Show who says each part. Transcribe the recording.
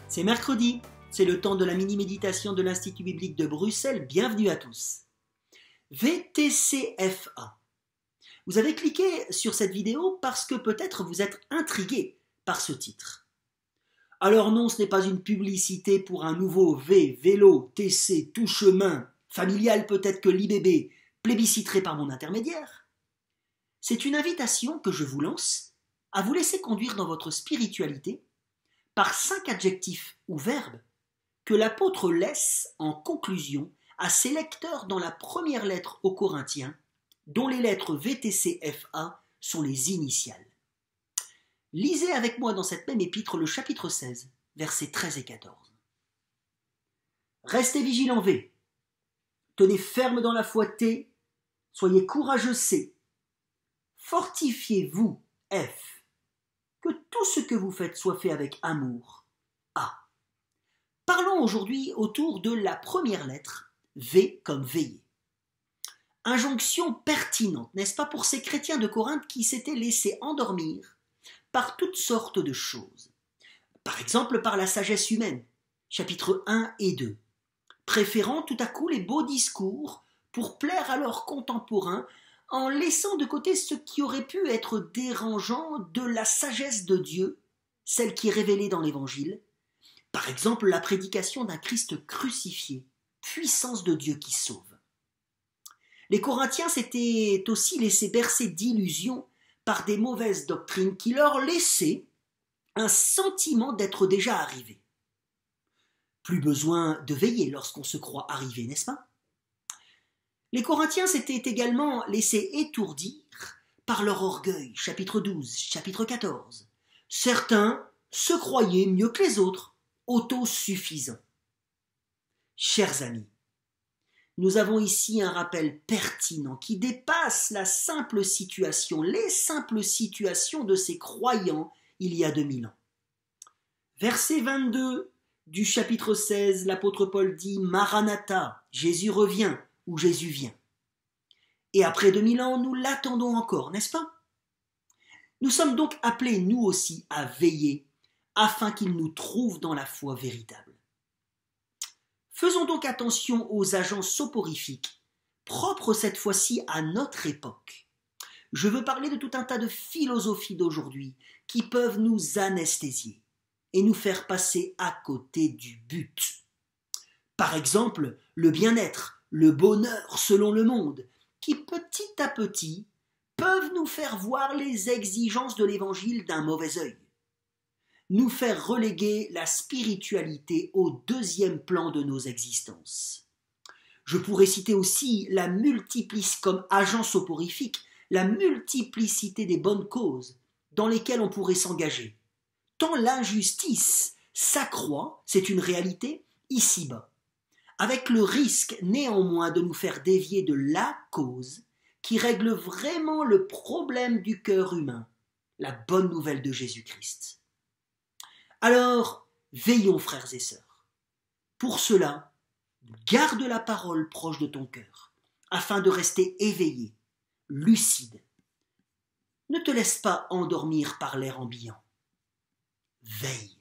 Speaker 1: C'est mercredi, c'est le temps de la mini-méditation de l'Institut biblique de Bruxelles. Bienvenue à tous. VTCFA. Vous avez cliqué sur cette vidéo parce que peut-être vous êtes intrigué par ce titre. Alors non, ce n'est pas une publicité pour un nouveau vélo, TC, tout chemin, familial peut-être que l'IBB, plébisciterai par mon intermédiaire. C'est une invitation que je vous lance à vous laisser conduire dans votre spiritualité par 5 adjectifs ou verbes que l'apôtre laisse en conclusion à ses lecteurs dans la première lettre aux Corinthiens, dont les lettres VTCFA sont les initiales. Lisez avec moi dans cette même épître le chapitre 16, versets 13 et 14. Restez vigilants V, tenez ferme dans la foi T, soyez courageux C, fortifiez-vous F, que tout ce que vous faites soit fait avec amour. A. Parlons aujourd'hui autour de la première lettre, V comme veiller. Injonction pertinente, n'est-ce pas, pour ces chrétiens de Corinthe qui s'étaient laissés endormir par toutes sortes de choses. Par exemple par la sagesse humaine, chapitres 1 et 2, préférant tout à coup les beaux discours pour plaire à leurs contemporains, en laissant de côté ce qui aurait pu être dérangeant de la sagesse de Dieu, celle qui est révélée dans l'Évangile, par exemple la prédication d'un Christ crucifié, puissance de Dieu qui sauve. Les Corinthiens s'étaient aussi laissés bercer d'illusions par des mauvaises doctrines qui leur laissaient un sentiment d'être déjà arrivés. Plus besoin de veiller lorsqu'on se croit arrivé, n'est-ce pas ? Les Corinthiens s'étaient également laissés étourdir par leur orgueil, chapitre 12, chapitre 14. Certains se croyaient mieux que les autres, autosuffisants. Chers amis, nous avons ici un rappel pertinent qui dépasse la simple situation, les simples situations de ces croyants il y a 2000 ans. Verset 22 du chapitre 16, l'apôtre Paul dit « Maranatha, Jésus revient » ou « Jésus vient ». Et après 2000 ans, nous l'attendons encore, n'est-ce pas ? Nous sommes donc appelés, nous aussi, à veiller afin qu'il nous trouve dans la foi véritable. Faisons donc attention aux agents soporifiques, propres cette fois-ci à notre époque. Je veux parler de tout un tas de philosophies d'aujourd'hui qui peuvent nous anesthésier et nous faire passer à côté du but. Par exemple, le bien-être, le bonheur selon le monde, qui petit à petit peuvent nous faire voir les exigences de l'Évangile d'un mauvais œil, nous faire reléguer la spiritualité au deuxième plan de nos existences. Je pourrais citer aussi comme agent soporifique la multiplicité des bonnes causes dans lesquelles on pourrait s'engager. Tant l'injustice s'accroît, c'est une réalité, ici-bas, avec le risque néanmoins de nous faire dévier de la cause qui règle vraiment le problème du cœur humain, la bonne nouvelle de Jésus-Christ. Alors, veillons frères et sœurs. Pour cela, garde la parole proche de ton cœur, afin de rester éveillé, lucide. Ne te laisse pas endormir par l'air ambiant. Veille.